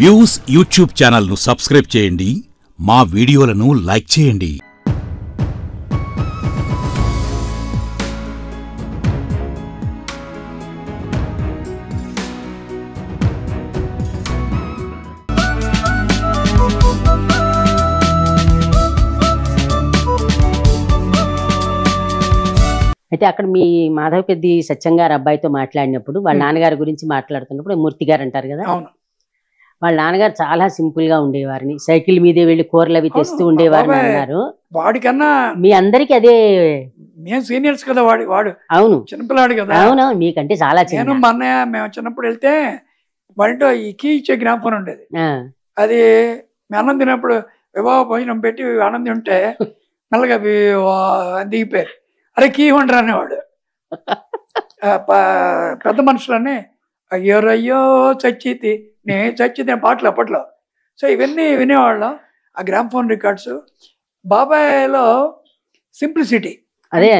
Views YouTube ఛానల్ను subscribe చేయండి, మా వీడియోలను లైక్ చేయండి. అయితే అక్కడ మీ మాధవపెద్ది సత్యం గారు అబ్బాయితో మాట్లాడినప్పుడు వాళ్ళ నాన్నగారి గురించి మాట్లాడుతున్నప్పుడు మూర్తి గారు అంటారు కదా, వాళ్ళ నాన్నగారు చాలా సింపుల్ గా ఉండేవారిని, సైకిల్ మీదే వెళ్లి కూరలు అవి తెస్తూ ఉండేవారిని అన్నారు. వాడికన్నా మీ అందరికి అదే మేము సీనియర్స్ కదా, వాడు అవును చిన్నపిల్లాడు కదా. అవును, మీకంటే చాలా చిన్న. నేను మా అన్నయ్య మేము చిన్నప్పుడు వెళ్తే వాడింటో ఈ కీ ఇచ్చే జ్ఞాపకం ఉండేది. అది మేము అన్నం తిన్నప్పుడు వివాహ భోజనం పెట్టి ఆనంది ఉంటే మెల్లగా దిగిపోయారు. అరే కీ ఉండరు అనేవాడు. పెద్ద మనుషులన్నీ అయ్యోరయ్యో చచ్చితి నే చచ్చితే పాటలు అప్పట్లో. సో ఇవన్నీ వినేవాళ్ళం. ఆ గ్రామ్ఫోన్ రికార్డ్స్. బాబాయ్లో సింప్లిసిటీ,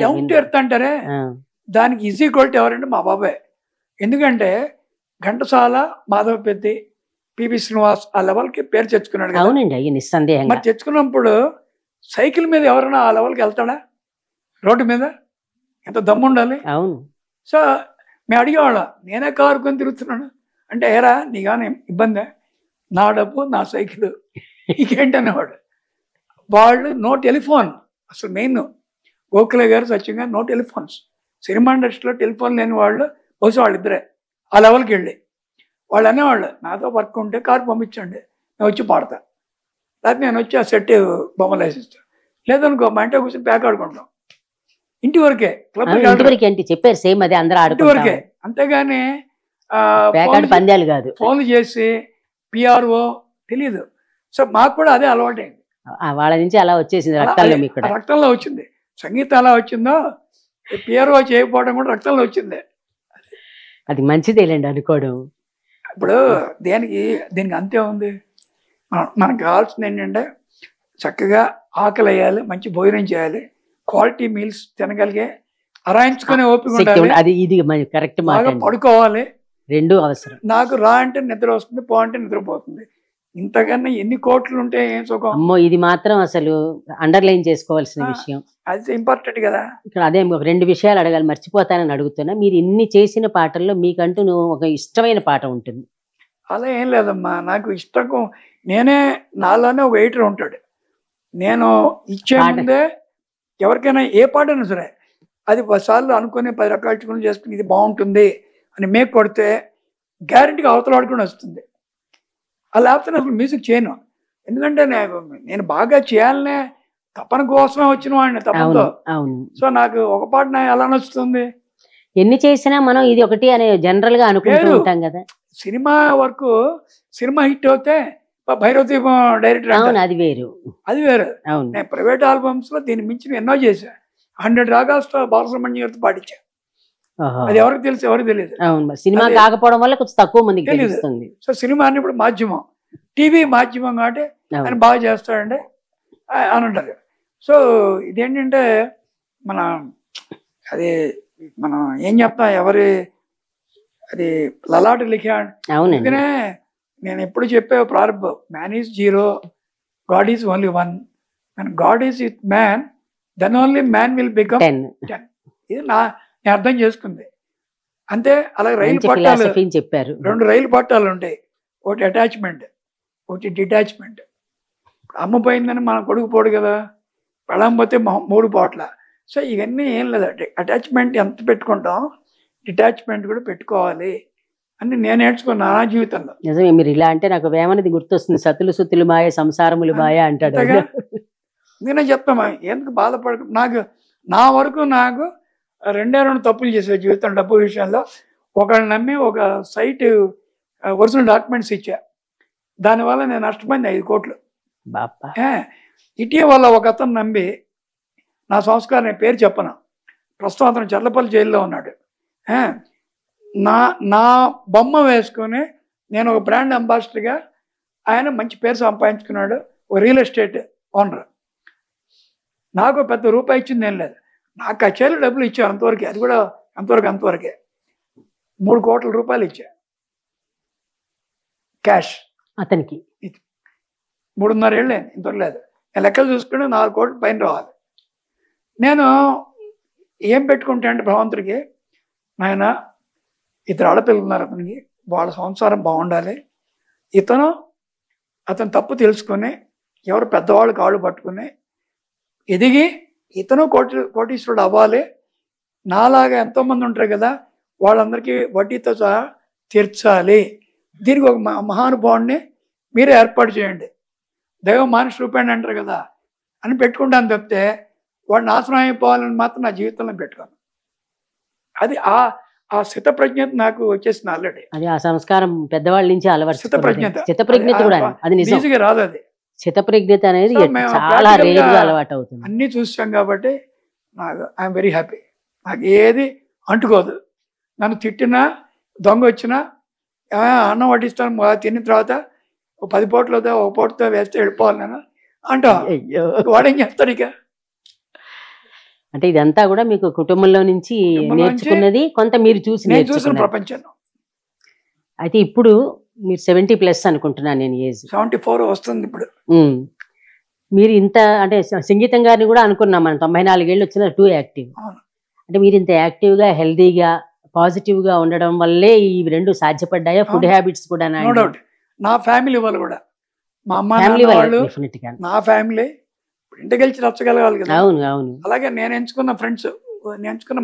డౌన్ టు ఎర్త్ అంటారే, దానికి ఈజీ క్వాలిటీ ఎవరంటే మా బాబాయ్. ఎందుకంటే ఘంటసాల, మాధవపెద్ది, పివి శ్రీనివాస్ ఆ లెవెల్కి పేరు తెచ్చుకున్నాడు కదా. మరి తెచ్చుకున్నప్పుడు సైకిల్ మీద ఎవరైనా ఆ లెవెల్కి వెళ్తాడా? రోడ్డు మీద ఎంత దమ్ము ఉండాలి. అవును. సో మేము అడిగేవాళ్ళం, నేనే కారు కొని తిరుగుతున్నాను అంటే, ఏరా నీగానే ఇబ్బంది, నా డబ్బు నా సైకిల్ ఇంకేంటనేవాడు. వాళ్ళు నో టెలిఫోన్, అసలు మెయిన్ గోఖలే గారు, సత్యం గారు నో టెలిఫోన్స్. సినిమా ఇండస్ట్రీలో టెలిఫోన్ లేని వాళ్ళు బహుశా వాళ్ళిద్దరే. ఆ లెవెల్కి వెళ్ళి వాళ్ళు అనేవాళ్ళు, నాతో వర్క్ ఉంటే కారు పంపించండి, నేను వచ్చి పాడతా, లేకపోతే నేను వచ్చి ఆ సెట్ బొమ్మలు వేసిస్తాను, లేదనుకో మా ఇంట్లో కూర్చొని ప్యాక్ ఆడుకుంటాం. ఇంటి వరకే, క్లబ్ చెప్పారు సేమ్ అదే, అందరూ ఇంటి వరకే. అంతేగాని పందాలు కాదు. ఫోన్లు చేసి పిఆర్ఓ తెలియదు. సో మాకు కూడా అదే అలవాటైంది. వాళ్ళ నుంచి అలా వచ్చేసింది, రక్తంలో వచ్చింది. సంగీతం ఎలా వచ్చిందో పిఆర్ఓ చేయకపోవడం కూడా రక్తంలో వచ్చింది. అది మంచిదేలేండి అనుకోవడం. ఇప్పుడు దీనికి అంతే ఉంది. మనకు కావాల్సింది ఏంటంటే చక్కగా ఆకలి వేయాలి, మంచి భోజనం చేయాలి, క్వాలిటీ మీల్స్ తినగలిగే, అరాయించుకునే ఓపిక ఉండాలి, అది ఇది కరెక్ట్, బాగా పడుకోవాలి. రెండు అవసరం. నాకు రా అంటే నిద్ర వస్తుంది, పో అంటే నిద్రపోతుంది. ఇంతకన్నా ఎన్ని కోట్లు ఉంటే ఏం సుఖం. అమ్మో, ఇది మాత్రం అసలు అండర్లైన్ చేసుకోవాల్సిన విషయం. అది ఇంపార్టెంట్ కదా. ఇక్కడ అదే ఒక రెండు విషయాలు అడగాలి, మర్చిపోతానని అడుగుతున్నా. మీరు ఇన్ని చేసిన పాటల్లో మీకంటూ ఒక ఇష్టమైన పాట ఉంటుంది? అలా ఏం లేదమ్మా, నాకు ఇష్టం. నేనే నాలోనే ఒక ఎడిటర్ ఉంటాడు. నేను ఇచ్చే ముందే ఎవరికైనా ఏ పాటైనా సరే అది 10 సార్లు అనుకుని 10 రకాల చిక్కులు చేసుకుని ఇది బాగుంటుంది అని మేక్ కొడితే గ్యారెంటీగా అవతల వాడుకుని వస్తుంది. అలా లేకపోతే అసలు మ్యూజిక్ చేయను. ఎందుకంటే నేను బాగా చేయాలనే తపన కోసమే వచ్చిన వాడిని, తపనతో. సో నాకు ఒక పాట ఎలా నచ్చుతుంది? ఎన్ని చేసినా మనం ఇది ఒకటి అనే జనరల్ గా అనుకుంటూ ఉంటాం కదా. సినిమా వరకు సినిమా హిట్ అవుతే భైరవ దీపం డైరెక్టర్, అది వేరు, అది వేరు. నేను ప్రైవేట్ ఆల్బమ్స్ లో దీన్ని మించి ఎన్నో చేశా. 100 రాగాలతో బాలసుబ్రహ్మణ్యం గారితో పాటించా. అది ఎవరికి తెలుసు, ఎవరికి తెలియదు. సినిమా కాకపోవడం వల్ల కొంచెం తక్కువ మందికి తెలియదు. సో సినిమా అని ఇప్పుడు మాధ్యమం, టీవీ మాధ్యమం కాబట్టి ఆయన బాగా చేస్తాడండి అని అంటారు. సో ఇదేంటంటే మనం ఏం చెప్తాం, ఎవరి అది లలాట లిఖా. అందుకనే నేను ఎప్పుడు చెప్పే ప్రారంభం, man is 0, God is only 1. And God is with man, then only man will become 10. ఇది నేను అర్థం చేసుకుంది అంతే. అలాగే రైలు పట్టాలు చెప్పారు, 2 రైలు పట్టాలు ఉంటాయి, ఒకటి అటాచ్మెంట్, ఒకటి డిటాచ్మెంట్. అమ్మ పోయిందని మన కొడుకు పోడు కదా, పెళ్ళం పోతే 3 పోట్ల. సో ఇవన్నీ ఏం లేదు, అటాచ్మెంట్ ఎంత పెట్టుకుంటాం, డిటాచ్మెంట్ కూడా పెట్టుకోవాలి అని నేను నేర్చుకున్నా నా జీవితంలో. నిజమే, మీరు ఇలా అంటే నాకు వేమనది గుర్తొస్తుంది, సతులు సుతులు మాయ సంసారములు మాయ అంటాడు. నేనే చెప్తామా, ఎందుకు బాధపడ. నా వరకు నాకు 2 తప్పులు చేసే జీవితం డబ్బు విషయంలో. ఒకళ్ళు నమ్మి ఒక సైట్ ఒరిజినల్ డాక్యుమెంట్స్ ఇచ్చా, దానివల్ల నేను నష్టపోయింది 5 కోట్లు. ఇటీవల ఒక అతను నమ్మి నా సంస్కారం పేరు చెప్పను, ప్రస్తుతం అతను చర్లపల్లి జైల్లో ఉన్నాడు. నా బొమ్మ వేసుకొని నేను ఒక బ్రాండ్ అంబాసిడర్గా, ఆయన మంచి పేరు సంపాదించుకున్నాడు, ఒక రియల్ ఎస్టేట్ ఓనర్. నాకు పెద్ద రూపాయి ఇచ్చింది ఏం లేదు, నాకు కచేరీ డబ్బులు ఇచ్చాను అంతవరకే. అది కూడా అంతవరకే 3 కోట్ల రూపాయలు ఇచ్చా క్యాష్. అతనికి 3.5 ఏళ్ళు ఇంత లేదు. నేను లెక్కలు చూసుకుని 4 కోట్లు పైన రావాలి. నేను ఏం పెట్టుకుంటా అంటే భగవంతుడికి, నాయన 2 ఆడపిల్లలు ఉన్నారు అతనికి, వాళ్ళ సంసారం బాగుండాలి, అతను తప్పు తెలుసుకొని ఎవరు పెద్దవాళ్ళు కాళ్ళు పట్టుకుని ఎదిగి ఇతను కోటీశ్వరుడు అవ్వాలి, నాలాగా ఎంతోమంది ఉంటారు కదా వాళ్ళందరికీ వడ్డీతో సహా తీర్చాలి, దీనికి ఒక మహానుభావుడిని మీరే ఏర్పాటు చేయండి, దైవ మానుష రూపాయని అంటారు కదా అని పెట్టుకుంటాను తప్పితే వాడు నాశనం అయిపోవాలని మాత్రం నా జీవితంలో పెట్టుకోను. అది ఆ స్థితప్రజ్ఞత నాకు వచ్చేసింది ఆల్రెడీ. అది ఆ సంస్కారం పెద్దవాళ్ళ నుంచి అలవాటు. స్థితప్రజ్ఞత కూడా అది నిజంగా రాదు. అది స్థితప్రజ్ఞత అనేది చాలా రేరుగా అలవాటు అవుతుంది. అన్నీ చూసాం కాబట్టి నాకు ఐఎమ్ వెరీ హ్యాపీ. నాకు ఏది అంటుకోదు. నన్ను తిట్టినా దొంగ వచ్చినా అన్నం వడ్డిస్తాను, తిన్న తర్వాత 10 పూటలతో 1 పూటతో వేస్తే వెళ్ళిపోవాలి నేను అంటా. వాడేం చేస్తాడు ఇక? అంటే ఇదంతా కూడా మీకు కుటుంబంలో నుంచి నేర్చుకున్నది, కొంత మీరు చూసిన ప్రపంచం. అయితే ఇప్పుడు మీరు 70+ అనుకుంటున్నాను నేను, ఏజ్ 74 వస్తుంది ఇప్పుడు. మీరు ఇంత అంటే సంగీతం గారిని కూడా అనుకున్నాం మనం, 94 ఏళ్ళు వచ్చిన టూ యాక్టివ్. అంటే మీరు ఇంత యాక్టివ్గా హెల్దీగా పాజిటివ్గా ఉండడం వల్లే ఈ 2 సాధ్యపడ్డాయా? ఫుడ్ హ్యాబిట్స్ కూడా? No doubt. నా ఫ్యామిలీ వాళ్ళు కూడా, మా అమ్మ వాళ్ళు, నా ఫ్యామిలీ ఇంటికి వెళ్ళి రచ్చగలగాలి కదా. అవును అవును. అలాగే నేను ఎంచుకున్న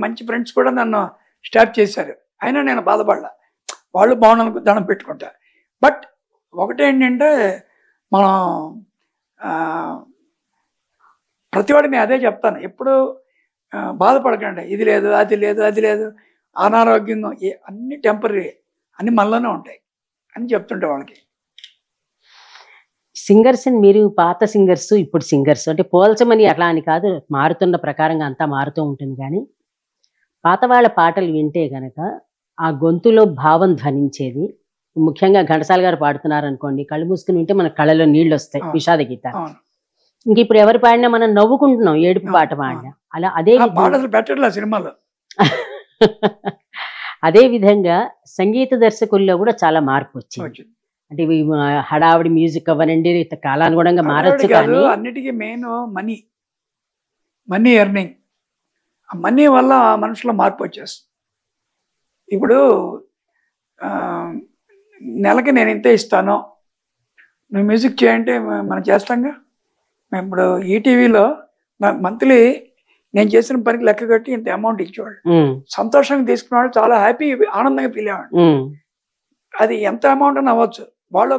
మంచి ఫ్రెండ్స్ కూడా నన్ను స్టాప్ చేశారు. అయినా నేను బాధపడలా, వాళ్ళు బాగుండాలని దండం పెట్టుకుంటా. బట్ ఒకటేంటంటే మనం ప్రతివాడికి నేను అదే చెప్తాను, ఎప్పుడు బాధపడకండి, ఇది లేదు అది లేదు అనారోగ్యం అన్ని టెంపరీ, అన్ని మనలోనే ఉంటాయి అని చెప్తుంటే వాళ్ళకి. సింగర్స్ మీరు పాత సింగర్స్ ఇప్పుడు సింగర్స్ అంటే పోల్చమని అట్లా అని కాదు, మారుతున్న ప్రకారంగా అంతా మారుతూ ఉంటుంది. కానీ పాత వాళ్ళ పాటలు వింటే కనుక ఆ గొంతులో భావం ధ్వనించేది. ముఖ్యంగా ఘంటసాల గారు పాడుతున్నారు అనుకోండి, కళ్ళు మూసుకుని వింటే మన కళ్ళలో నీళ్ళు వస్తాయి, విషాద గీతాలు. ఇంక ఇప్పుడు ఎవరు పాడినా మనం నవ్వుకుంటున్నాం, ఏడుపు పాట పాడినా. అలా సినిమాలో అదే విధంగా సంగీత దర్శకుల్లో కూడా చాలా మార్పు వచ్చింది. అంటే హడావిడి మ్యూజిక్ అవ్వనండి, కాలానుగుణంగా మారచ్చు. కానీ అన్నిటికీ మెయిన్ మనీ ఎర్నింగ్. ఆ మనీ వల్ల మనుషుల మార్పు వచ్చేస్తుంది. ఇప్పుడు నెలకి నేను ఇంతే ఇస్తాను, నువ్వు మ్యూజిక్ చేయంటే మనం చేస్తాంగా. మేము ఇప్పుడు ఈటీవీలో మంత్లీ నేను చేసిన పనికి లెక్క కట్టి ఇంత అమౌంట్ ఇచ్చేవాళ్ళు. సంతోషంగా తీసుకునేవాళ్ళు, చాలా హ్యాపీ ఆనందంగా ఫీల్ అయ్యేవాళ్ళు. అది ఎంత అమౌంట్ అని అవ్వచ్చు, వాళ్ళు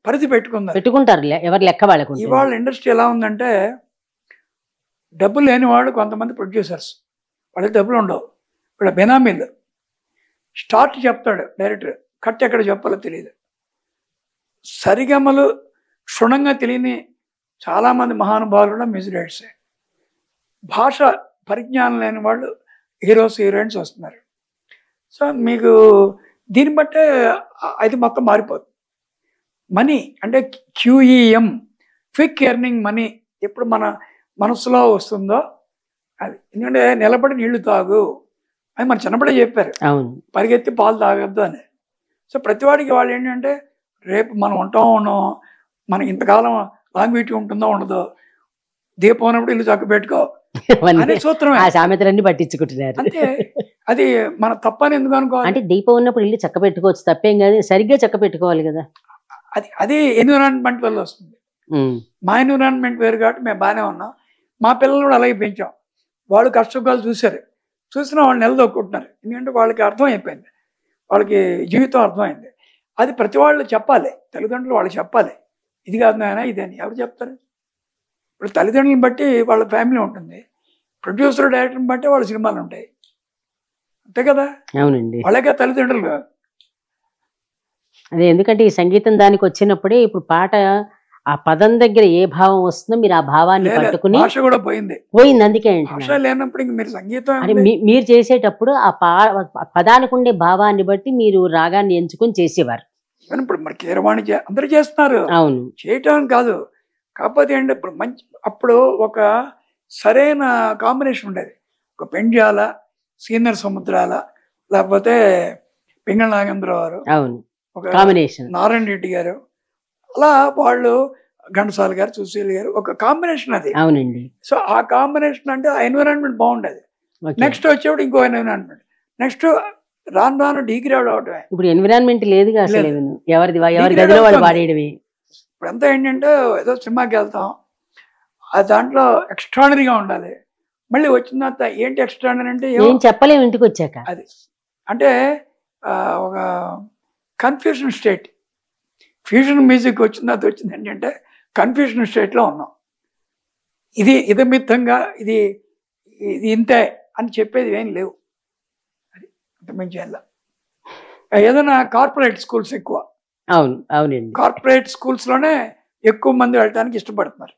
పరిధి పెట్టుకుంటారు ఎవరు లెక్క వాళ్ళకు. ఇవాళ ఇండస్ట్రీ ఎలా ఉందంటే, డబ్బులు లేని వాళ్ళు కొంతమంది ప్రొడ్యూసర్స్, వాళ్ళకి డబ్బులు ఉండవు, ఇప్పుడు బెనామీలు. స్టార్ట్ చెప్తాడు డైరెక్టర్, కట్ ఎక్కడ చెప్పాలో తెలియదు. సరిగమలు క్షుణ్ణంగా తెలియని చాలామంది మహానుభావులు కూడా మ్యూజిక్ డైరెక్టర్సే. భాష పరిజ్ఞానం లేని వాళ్ళు హీరోస్ హీరోయిన్స్ వస్తున్నారు. సో మీకు దీన్ని బట్టే అది మొత్తం మారిపోతుంది. మనీ అంటే QEM, క్విక్ ఎర్నింగ్ మనీ ఎప్పుడు మన మనసులో వస్తుందో అది. ఎందుకంటే నిలబడి నీళ్లు తాగు అని మన చిన్నప్పుడే చెప్పారు, పరిగెత్తి పాలు తాగొద్దు అని. సో ప్రతివాడికి వాళ్ళు ఏంటంటే, రేపు మనం ఉంటాం మనకి ఇంతకాలం లాంగ్విటీ ఉంటుందో ఉండదో, దీపం ఉన్నప్పుడు ఇల్లు చక్క పెట్టుకో అనే సూత్రమే. సామెతలన్నీ పట్టించుకుంటున్నారు. అంటే అది మన తప్పని ఎందుకు అనుకోవాలి? అంటే దీపం ఉన్నప్పుడు ఇల్లు చక్క పెట్టుకోవచ్చు, తప్పేం కాదు, సరిగ్గా చక్క పెట్టుకోవాలి కదా. అది ఎన్విరాన్మెంట్ వల్ల వస్తుంది. మా ఎన్విరాన్మెంట్ వేరు కాబట్టి మేము బాగానే ఉన్నాం. మా పిల్లలు కూడా అలాగే పెంచాం. వాళ్ళు కష్టకాలు చూసినా వాళ్ళు నిలదొక్కుంటున్నారు. ఎందుకంటే వాళ్ళకి అర్థం అయిపోయింది, వాళ్ళకి జీవితం అర్థమైంది. అది ప్రతి వాళ్ళు చెప్పాలి, తల్లిదండ్రులు వాళ్ళకి చెప్పాలి, ఇది కాదు నాయన ఇదని. ఎవరు చెప్తారు? ఇప్పుడు తల్లిదండ్రులను బట్టి వాళ్ళ ఫ్యామిలీ ఉంటుంది, ప్రొడ్యూసర్ డైరెక్టర్ని బట్టి వాళ్ళ సినిమాలు ఉంటాయి, అంతే కదా. అవునండి, వాళ్ళకే తల్లిదండ్రులు. అదే ఎందుకంటే ఈ సంగీతం దానికి వచ్చినప్పుడే ఇప్పుడు పాట ఆ పదం దగ్గర ఏ భావం వస్తుందో మీరు ఆ భావాన్ని పట్టుకుని, భాష కూడా పోయింది. అందుకే భాష లేనప్పుడు ఇంక మీరు సంగీతం అంటే మీరు చేసేటప్పుడు ఆ పదానికి ఉండే భావాన్ని బట్టి మీరు రాగాన్ని ఎంచుకొని చేసేవారు. ఇప్పుడు మరి కీరవాణి అందరూ చేస్తున్నారు, అవును, చేయటం కాదు. కాకపోతే ఏంటి, ఇప్పుడు అప్పుడు ఒక సరైన కాంబినేషన్ ఉండేది. ఒక పెండ్యాల, సీనియర్ సముద్రాల, లేకపోతే పింగళ నాగేంద్రరావు గారు, అవును, ఒక కాంబినేషన్, నారాయణ రెడ్డి గారు, అలా వాళ్ళు ఘంటసాల గారు, సుశీల్ గారు ఒక కాంబినేషన్ అది. అవునండి. సో ఆ కాంబినేషన్ అంటే ఆ ఎన్విరాన్మెంట్ బాగుండేది. నెక్స్ట్ వచ్చేప్పుడు ఇంకో ఎన్విరాన్మెంట్, నెక్స్ట్ రాను రాను డీగ్రేడ్ అవటమే. ఇప్పుడు ఎన్విరాన్మెంట్ లేదుగా అసలు, ఎవరి గదిలో వాళ్ళు పాడేయడమే. ఇప్పుడు అంతా ఏంటంటే ఏదో సినిమాకి వెళ్తాం, ఆ దాంట్లో ఎక్స్ట్రాడనరీగా ఉండాలి, మళ్ళీ వచ్చిన తర్వాత ఏంటి ఎక్స్ట్రాడనరీ అంటే ఏం చెప్పలేము ఇంటికి వచ్చాక. అది అంటే ఒక కన్ఫ్యూషన్ స్టేట్. ఫ్యూజన్ మ్యూజిక్ వచ్చిన తర్వాత వచ్చింది ఏంటంటే కన్ఫ్యూషన్ స్టేట్లో ఉన్నాం. ఇది ఇదమిత్తంగా ఇది ఇంతే అని చెప్పేది ఏం లేవు. అది అంతమించి ఏదైనా కార్పొరేట్ స్కూల్స్ ఎక్కువ. అవును, అవునండి. కార్పొరేట్ స్కూల్స్ లోనే ఎక్కువ మంది వెళ్ళడానికి ఇష్టపడుతున్నారు.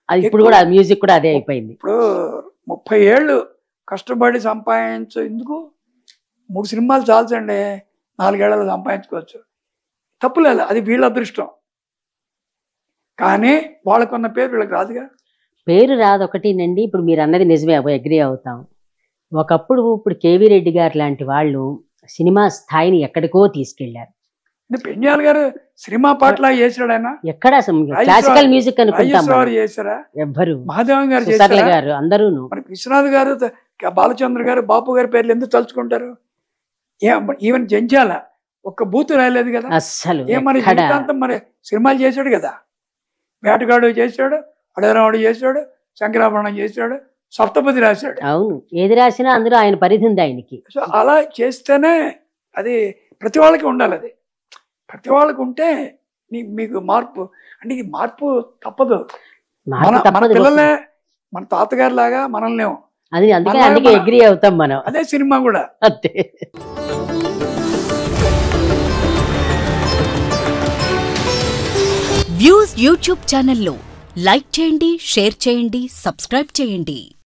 అది ఇప్పుడు కూడా మ్యూజిక్ కూడా అదే అయిపోయింది. ఇప్పుడు 30 ఏళ్ళు కష్టపడి సంపాదించేందుకు 3 సినిమాలు చాల్చండి, 4 ఏళ్ళలో సంపాదించుకోవచ్చు, తప్పులేదు, అది వీళ్ళ అదృష్టం. కానీ వాళ్ళకున్న పేరు వీళ్ళకి రాదుగా. పేరు రాదు ఒకటినండి. ఇప్పుడు మీరు అన్నది నిజమే, అగ్రీ అవుతాం. ఒకప్పుడు ఇప్పుడు కేవీ రెడ్డి గారు లాంటి వాళ్ళు సినిమా స్థాయిని ఎక్కడికో తీసుకెళ్లారు. పెంజాల్ గారు సినిమా పాటల చేశాడు, ఆయన ఎక్కడ క్లాసికల్ మ్యూజిక్ అనుకుంటాం ఎవ్వరు, మహాదేవన్ గారు గారు అందరూ. మనకి విశ్వనాథ్ గారు, బాలచంద్ర గారు, బాపు గారి పేర్లు ఎందుకు తలుచుకుంటారు? ఈవెన్ జంజాల ఒక్క బూతు రాయలేదు కదా అస్సలు. మరి జీవితాంతం మరి సినిమాలు చేశాడు కదా. వేటగాడు చేశాడు, అడగరాముడు చేశాడు, శంకరాభరణం చేశాడు, సప్తపది రాశాడు. అవును, ఏది రాసినా అందులో ఆయన పరిధి ఉంది ఆయనకి. సో అలా చేస్తేనే అది ప్రతి వాళ్ళకి ఉండాలి. అది ప్రతి వాళ్ళకి ఉంటే మీకు మార్పు అంటే ఈ మార్పు తప్పదు. మన పిల్లలే మన తాతగారి లాగా మనల్ని, అది అందుకే అగ్రీ అవుతాం మనం. అదే సినిమా కూడా అంతే. వ్యూస్ యూట్యూబ్ ఛానల్లో లైక్ చేయండి, షేర్ చేయండి, సబ్స్క్రైబ్ చేయండి.